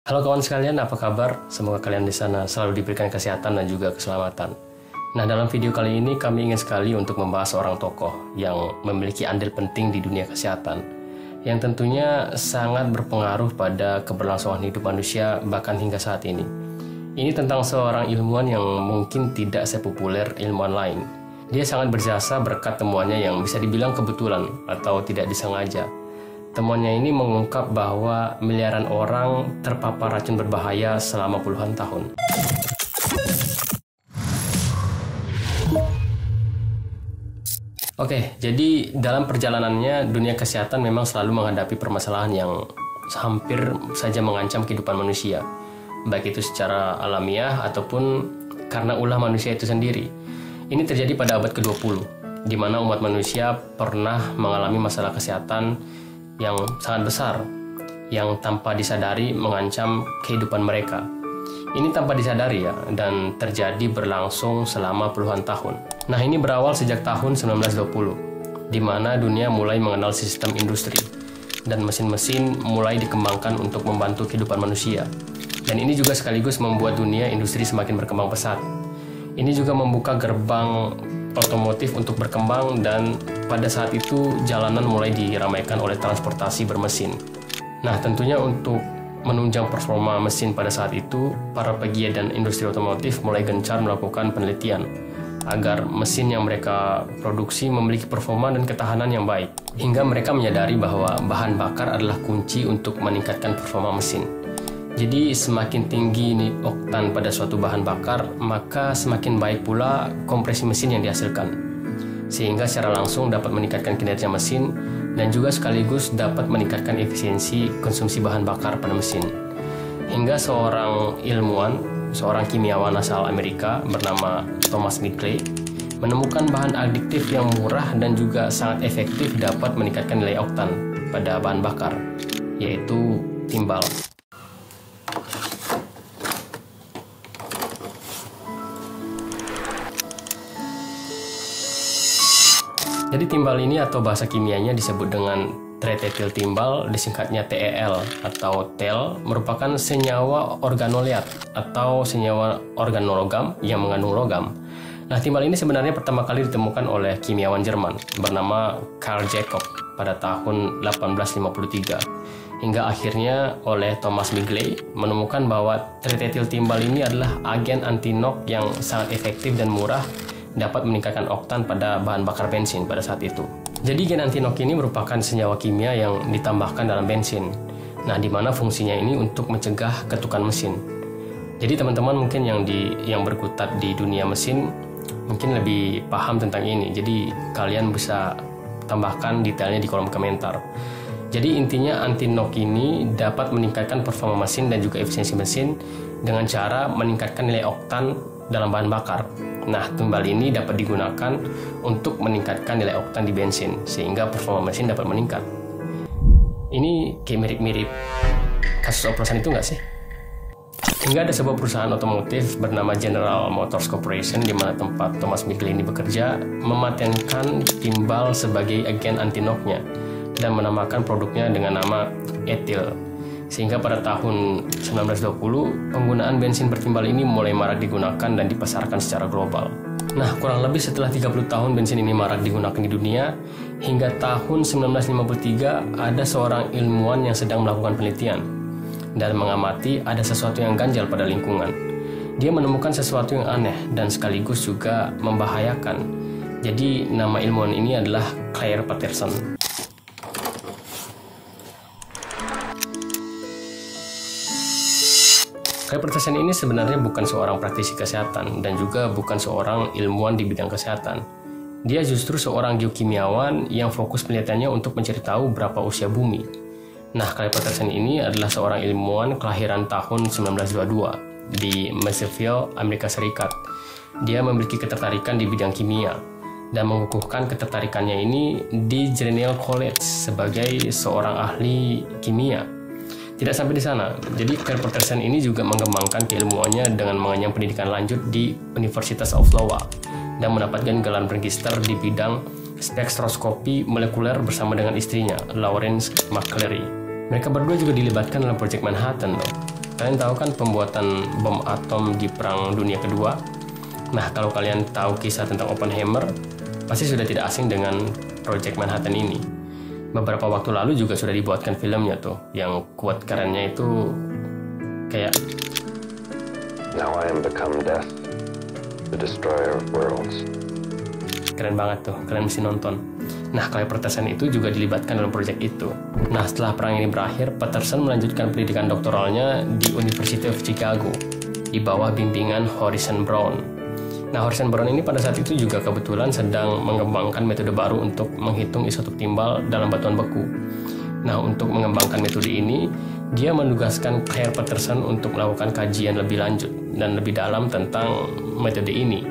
Halo kawan sekalian, apa kabar? Semoga kalian di sana selalu diberikan kesehatan dan juga keselamatan. Nah, dalam video kali ini kami ingin sekali untuk membahas seorang tokoh yang memiliki andil penting di dunia kesehatan, yang tentunya sangat berpengaruh pada keberlangsungan hidup manusia bahkan hingga saat ini. Ini tentang seorang ilmuwan yang mungkin tidak sepopuler ilmuwan lain. Dia sangat berjasa berkat temuannya yang bisa dibilang kebetulan atau tidak disengaja. Temuannya ini mengungkap bahwa miliaran orang terpapar racun berbahaya selama puluhan tahun. Oke, jadi dalam perjalanannya dunia kesehatan memang selalu menghadapi permasalahan yang hampir saja mengancam kehidupan manusia, baik itu secara alamiah ataupun karena ulah manusia itu sendiri. Ini terjadi pada abad ke-20, di mana umat manusia pernah mengalami masalah kesehatan yang sangat besar, yang tanpa disadari mengancam kehidupan mereka. Ini tanpa disadari ya, dan terjadi berlangsung selama puluhan tahun. Nah, ini berawal sejak tahun 1920, di mana dunia mulai mengenal sistem industri, dan mesin-mesin mulai dikembangkan untuk membantu kehidupan manusia. Dan ini juga sekaligus membuat dunia industri semakin berkembang pesat. Ini juga membuka gerbang otomotif untuk berkembang, dan pada saat itu jalanan mulai diramaikan oleh transportasi bermesin. Nah, tentunya untuk menunjang performa mesin pada saat itu, para pegiat dan industri otomotif mulai gencar melakukan penelitian agar mesin yang mereka produksi memiliki performa dan ketahanan yang baik, hingga mereka menyadari bahwa bahan bakar adalah kunci untuk meningkatkan performa mesin. Jadi semakin tinggi oktan pada suatu bahan bakar, maka semakin baik pula kompresi mesin yang dihasilkan, sehingga secara langsung dapat meningkatkan kinerja mesin dan juga sekaligus dapat meningkatkan efisiensi konsumsi bahan bakar pada mesin. Hingga seorang ilmuwan, seorang kimiawan asal Amerika bernama Thomas Migley menemukan bahan adiktif yang murah dan juga sangat efektif dapat meningkatkan nilai oktan pada bahan bakar, yaitu timbal. Jadi timbal ini atau bahasa kimianya disebut dengan tretetil timbal, disingkatnya TEL atau TEL, merupakan senyawa organoleat atau senyawa organologam yang mengandung logam. Nah, timbal ini sebenarnya pertama kali ditemukan oleh kimiawan Jerman bernama Carl Jacob pada tahun 1853. Hingga akhirnya oleh Thomas Migley menemukan bahwa tretetil timbal ini adalah agen anti-nok yang sangat efektif dan murah, dapat meningkatkan oktan pada bahan bakar bensin pada saat itu. Jadi gen anti-nok ini merupakan senyawa kimia yang ditambahkan dalam bensin. Nah, di mana fungsinya ini untuk mencegah ketukan mesin. Jadi teman-teman mungkin yang berkutat di dunia mesin mungkin lebih paham tentang ini. Jadi kalian bisa tambahkan detailnya di kolom komentar. Jadi intinya anti-nok ini dapat meningkatkan performa mesin dan juga efisiensi mesin dengan cara meningkatkan nilai oktan dalam bahan bakar. Nah, timbal ini dapat digunakan untuk meningkatkan nilai oktan di bensin sehingga performa mesin dapat meningkat. Ini kayak mirip-mirip kasus oplosan itu nggak sih? Hingga ada sebuah perusahaan otomotif bernama General Motors Corporation di mana tempat Thomas Migley ini bekerja, mematenkan timbal sebagai agen anti-noknya dan menamakan produknya dengan nama etil. Sehingga pada tahun 1920, penggunaan bensin bertimbal ini mulai marak digunakan dan dipasarkan secara global. Nah, kurang lebih setelah 30 tahun bensin ini marak digunakan di dunia, hingga tahun 1953 ada seorang ilmuwan yang sedang melakukan penelitian dan mengamati ada sesuatu yang ganjal pada lingkungan. Dia menemukan sesuatu yang aneh dan sekaligus juga membahayakan. Jadi, nama ilmuwan ini adalah Claire Patterson. Claire Patterson ini sebenarnya bukan seorang praktisi kesehatan dan juga bukan seorang ilmuwan di bidang kesehatan. Dia justru seorang geokimiawan yang fokus penelitiannya untuk mencari tahu berapa usia bumi. Nah, Claire Patterson ini adalah seorang ilmuwan kelahiran tahun 1922 di Maysville, Amerika Serikat. Dia memiliki ketertarikan di bidang kimia dan mengukuhkan ketertarikannya ini di Grinnell College sebagai seorang ahli kimia. Tidak sampai di sana, jadi Claire Patterson ini juga mengembangkan keilmuannya dengan mengenyam pendidikan lanjut di University of Iowa dan mendapatkan gelar magister di bidang spektroskopi molekuler bersama dengan istrinya, Lawrence McClary. Mereka berdua juga dilibatkan dalam proyek Manhattan loh. Kalian tahu kan pembuatan bom atom di Perang Dunia Kedua? Nah, kalau kalian tahu kisah tentang Oppenheimer, pasti sudah tidak asing dengan Project Manhattan ini. Beberapa waktu lalu juga sudah dibuatkan filmnya tuh, yang quote kerennya itu kayak Now I am become death, the destroyer of worlds. Keren banget tuh, kalian mesti nonton. Nah, Clay Patterson itu juga dilibatkan dalam proyek itu. Nah, setelah perang ini berakhir, Patterson melanjutkan pendidikan doktoralnya di University of Chicago di bawah bimbingan Horizon Brown. Nah, Horizon Brown ini pada saat itu juga kebetulan sedang mengembangkan metode baru untuk menghitung isotop timbal dalam batuan beku. Nah, untuk mengembangkan metode ini, dia menugaskan Clay Patterson untuk melakukan kajian lebih lanjut dan lebih dalam tentang metode ini,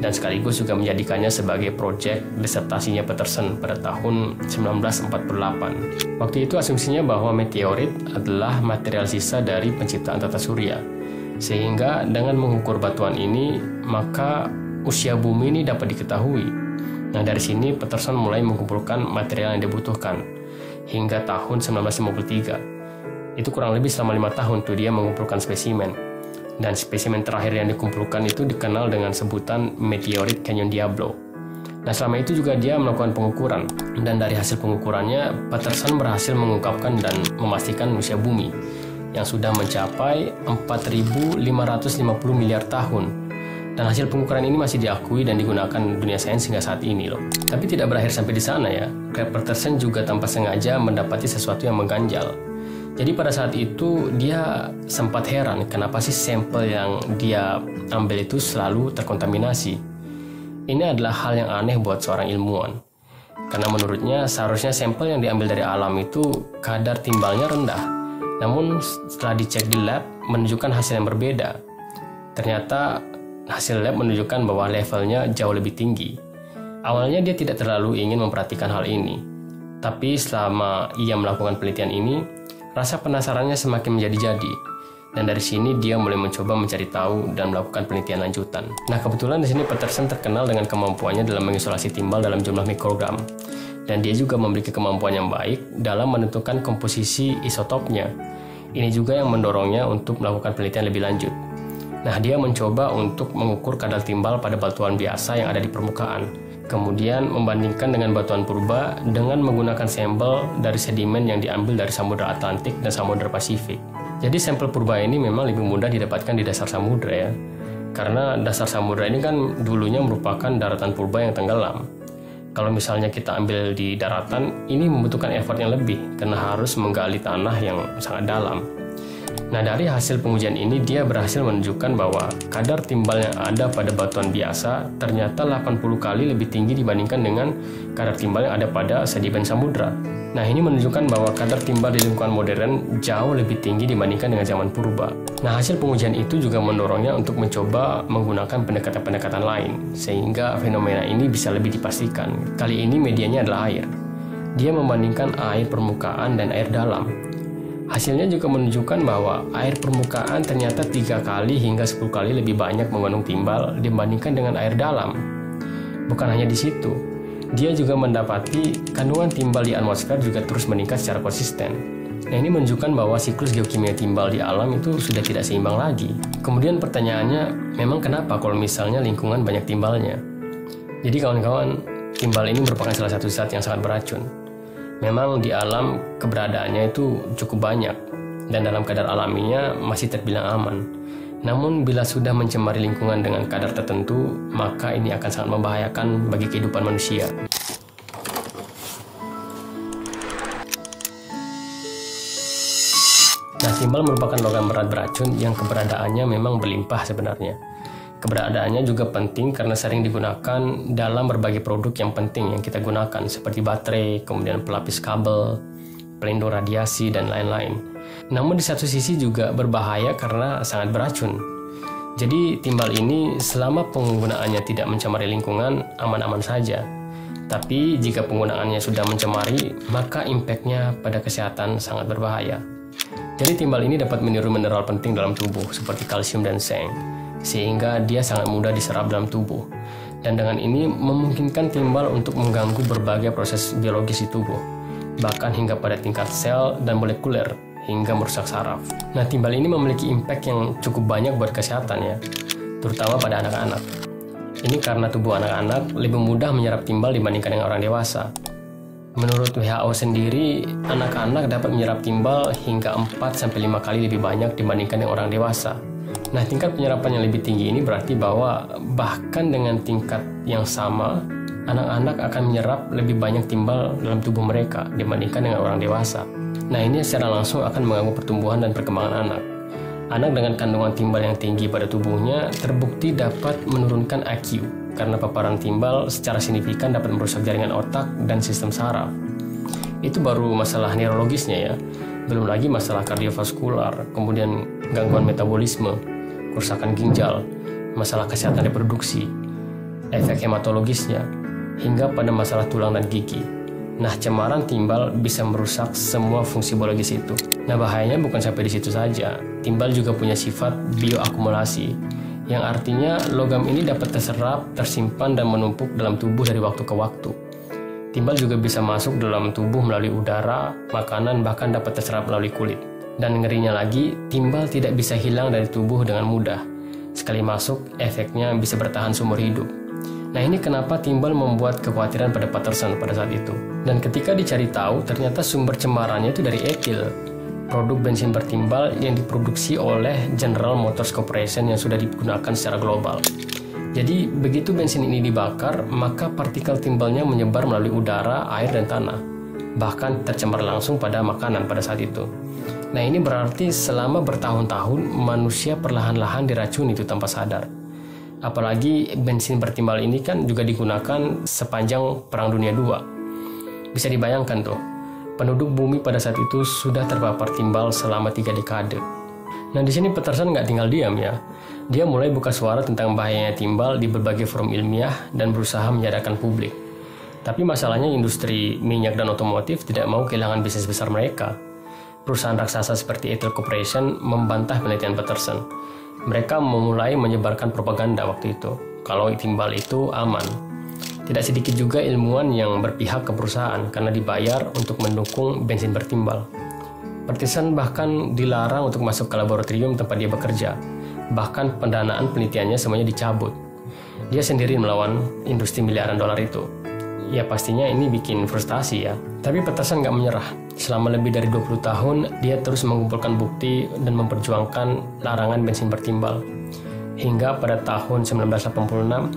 dan sekaligus juga menjadikannya sebagai proyek disertasinya Patterson pada tahun 1948. Waktu itu asumsinya bahwa meteorit adalah material sisa dari penciptaan tata surya. Sehingga dengan mengukur batuan ini, maka usia bumi ini dapat diketahui. Nah, dari sini Patterson mulai mengumpulkan material yang dibutuhkan hingga tahun 1953. Itu kurang lebih selama 5 tahun tuh dia mengumpulkan spesimen. Dan spesimen terakhir yang dikumpulkan itu dikenal dengan sebutan meteorit Canyon Diablo. Nah, selama itu juga dia melakukan pengukuran. Dan dari hasil pengukurannya, Patterson berhasil mengungkapkan dan memastikan usia bumi yang sudah mencapai 4.550 miliar tahun. Dan hasil pengukuran ini masih diakui dan digunakan dunia sains hingga saat ini loh. Tapi tidak berakhir sampai di sana ya. Clay Patterson juga tanpa sengaja mendapati sesuatu yang mengganjal. Jadi pada saat itu dia sempat heran kenapa sih sampel yang dia ambil itu selalu terkontaminasi. Ini adalah hal yang aneh buat seorang ilmuwan. Karena menurutnya seharusnya sampel yang diambil dari alam itu kadar timbalnya rendah. Namun setelah dicek di lab menunjukkan hasil yang berbeda. Ternyata hasil lab menunjukkan bahwa levelnya jauh lebih tinggi. Awalnya dia tidak terlalu ingin memperhatikan hal ini. Tapi selama ia melakukan penelitian ini, rasa penasarannya semakin menjadi-jadi. Dan dari sini dia mulai mencoba mencari tahu dan melakukan penelitian lanjutan. Nah, kebetulan di sini Patterson terkenal dengan kemampuannya dalam mengisolasi timbal dalam jumlah mikrogram. Dan dia juga memiliki kemampuan yang baik dalam menentukan komposisi isotopnya. Ini juga yang mendorongnya untuk melakukan penelitian lebih lanjut. Nah, dia mencoba untuk mengukur kadar timbal pada batuan biasa yang ada di permukaan. Kemudian membandingkan dengan batuan purba dengan menggunakan sampel dari sedimen yang diambil dari Samudra Atlantik dan Samudra Pasifik. Jadi sampel purba ini memang lebih mudah didapatkan di dasar samudra ya. Karena dasar samudra ini kan dulunya merupakan daratan purba yang tenggelam. Kalau misalnya kita ambil di daratan, ini membutuhkan effort yang lebih karena harus menggali tanah yang sangat dalam. Nah, dari hasil pengujian ini dia berhasil menunjukkan bahwa kadar timbal yang ada pada batuan biasa ternyata 80 kali lebih tinggi dibandingkan dengan kadar timbal yang ada pada sedimen samudra. Nah, ini menunjukkan bahwa kadar timbal di lingkungan modern jauh lebih tinggi dibandingkan dengan zaman purba. Nah, hasil pengujian itu juga mendorongnya untuk mencoba menggunakan pendekatan-pendekatan lain, sehingga fenomena ini bisa lebih dipastikan. Kali ini medianya adalah air. Dia membandingkan air permukaan dan air dalam. Hasilnya juga menunjukkan bahwa air permukaan ternyata 3 kali hingga 10 kali lebih banyak mengandung timbal dibandingkan dengan air dalam. Bukan hanya di situ, dia juga mendapati kandungan timbal di atmosfer juga terus meningkat secara konsisten. Nah, ini menunjukkan bahwa siklus geokimia timbal di alam itu sudah tidak seimbang lagi. Kemudian pertanyaannya, memang kenapa kalau misalnya lingkungan banyak timbalnya? Jadi kawan-kawan, timbal ini merupakan salah satu zat yang sangat beracun. Memang di alam keberadaannya itu cukup banyak, dan dalam kadar alaminya masih terbilang aman. Namun bila sudah mencemari lingkungan dengan kadar tertentu, maka ini akan sangat membahayakan bagi kehidupan manusia. Nah, timbal merupakan logam berat beracun yang keberadaannya memang berlimpah sebenarnya. Keberadaannya juga penting karena sering digunakan dalam berbagai produk yang penting yang kita gunakan, seperti baterai, kemudian pelapis kabel, pelindung radiasi, dan lain-lain. Namun di satu sisi juga berbahaya karena sangat beracun. Jadi timbal ini selama penggunaannya tidak mencemari lingkungan, aman-aman saja. Tapi jika penggunaannya sudah mencemari, maka impact-nya pada kesehatan sangat berbahaya. Jadi timbal ini dapat meniru mineral penting dalam tubuh seperti kalsium dan seng, sehingga dia sangat mudah diserap dalam tubuh. Dan dengan ini memungkinkan timbal untuk mengganggu berbagai proses biologis di tubuh, bahkan hingga pada tingkat sel dan molekuler hingga merusak saraf. Nah, timbal ini memiliki impact yang cukup banyak buat kesehatan ya, terutama pada anak-anak. Ini karena tubuh anak-anak lebih mudah menyerap timbal dibandingkan dengan orang dewasa. Menurut WHO sendiri, anak-anak dapat menyerap timbal hingga 4-5 kali lebih banyak dibandingkan dengan orang dewasa. Nah, tingkat penyerapan yang lebih tinggi ini berarti bahwa bahkan dengan tingkat yang sama, anak-anak akan menyerap lebih banyak timbal dalam tubuh mereka dibandingkan dengan orang dewasa. Nah, ini secara langsung akan mengganggu pertumbuhan dan perkembangan anak. Anak dengan kandungan timbal yang tinggi pada tubuhnya terbukti dapat menurunkan IQ karena paparan timbal secara signifikan dapat merusak jaringan otak dan sistem saraf. Itu baru masalah neurologisnya ya. Belum lagi masalah kardiovaskular, kemudian gangguan metabolisme, kerusakan ginjal, masalah kesehatan reproduksi, efek hematologisnya, hingga pada masalah tulang dan gigi. Nah, cemaran timbal bisa merusak semua fungsi biologis itu. Nah, bahayanya bukan sampai di situ saja. Timbal juga punya sifat bioakumulasi, yang artinya logam ini dapat terserap, tersimpan, dan menumpuk dalam tubuh dari waktu ke waktu. Timbal juga bisa masuk dalam tubuh melalui udara, makanan, bahkan dapat terserap melalui kulit. Dan ngerinya lagi, timbal tidak bisa hilang dari tubuh dengan mudah. Sekali masuk, efeknya bisa bertahan seumur hidup. Nah, ini kenapa timbal membuat kekhawatiran pada Patterson pada saat itu. Dan ketika dicari tahu, ternyata sumber cemarannya itu dari etil, produk bensin bertimbal yang diproduksi oleh General Motors Corporation yang sudah digunakan secara global. Jadi, begitu bensin ini dibakar, maka partikel timbalnya menyebar melalui udara, air, dan tanah. Bahkan tercemar langsung pada makanan pada saat itu. Nah, ini berarti selama bertahun-tahun manusia perlahan-lahan diracuni itu tanpa sadar. Apalagi bensin bertimbal ini kan juga digunakan sepanjang Perang Dunia II. Bisa dibayangkan tuh, penduduk bumi pada saat itu sudah terpapar timbal selama 3 dekade. Nah, di sini Patterson nggak tinggal diam ya. Dia mulai buka suara tentang bahayanya timbal di berbagai forum ilmiah dan berusaha menyadarkan publik. Tapi masalahnya industri minyak dan otomotif tidak mau kehilangan bisnis besar mereka. Perusahaan raksasa seperti Etil Corporation membantah penelitian Patterson. Mereka memulai menyebarkan propaganda waktu itu, kalau timbal itu aman. Tidak sedikit juga ilmuwan yang berpihak ke perusahaan karena dibayar untuk mendukung bensin bertimbal. Patterson bahkan dilarang untuk masuk ke laboratorium tempat dia bekerja. Bahkan pendanaan penelitiannya semuanya dicabut. Dia sendiri melawan industri miliaran dolar itu. Ya pastinya ini bikin frustasi ya. Tapi Patterson nggak menyerah. Selama lebih dari 20 tahun, dia terus mengumpulkan bukti dan memperjuangkan larangan bensin bertimbal. Hingga pada tahun 1986,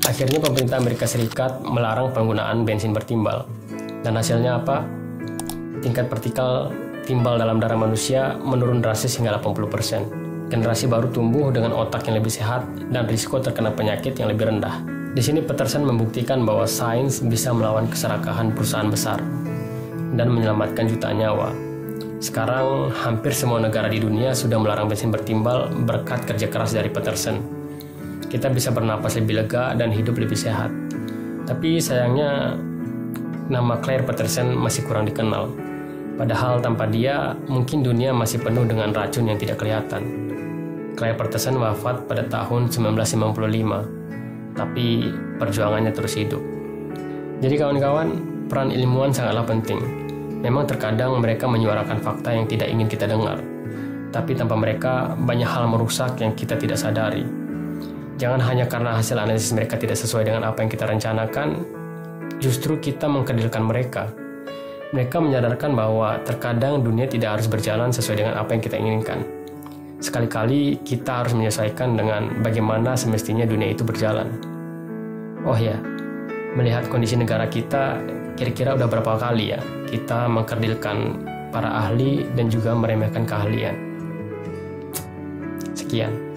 akhirnya pemerintah Amerika Serikat melarang penggunaan bensin bertimbal. Dan hasilnya apa? Tingkat partikel timbal dalam darah manusia menurun drastis hingga 80%. Generasi baru tumbuh dengan otak yang lebih sehat dan risiko terkena penyakit yang lebih rendah. Di sini Patterson membuktikan bahwa sains bisa melawan keserakahan perusahaan besar dan menyelamatkan jutaan nyawa. Sekarang, hampir semua negara di dunia sudah melarang bensin bertimbal berkat kerja keras dari Patterson. Kita bisa bernapas lebih lega dan hidup lebih sehat. Tapi sayangnya, nama Claire Patterson masih kurang dikenal. Padahal tanpa dia, mungkin dunia masih penuh dengan racun yang tidak kelihatan. Claire Patterson wafat pada tahun 1955, tapi perjuangannya terus hidup. Jadi kawan-kawan, peran ilmuwan sangatlah penting. Memang terkadang mereka menyuarakan fakta yang tidak ingin kita dengar. Tapi tanpa mereka, banyak hal merusak yang kita tidak sadari. Jangan hanya karena hasil analisis mereka tidak sesuai dengan apa yang kita rencanakan, justru kita mengkerdilkan mereka. Mereka menyadarkan bahwa terkadang dunia tidak harus berjalan sesuai dengan apa yang kita inginkan. Sekali-kali kita harus menyesuaikan dengan bagaimana semestinya dunia itu berjalan. Oh ya, melihat kondisi negara kita, kira-kira udah berapa kali ya kita mengkerdilkan para ahli dan juga meremehkan keahlian. Sekian.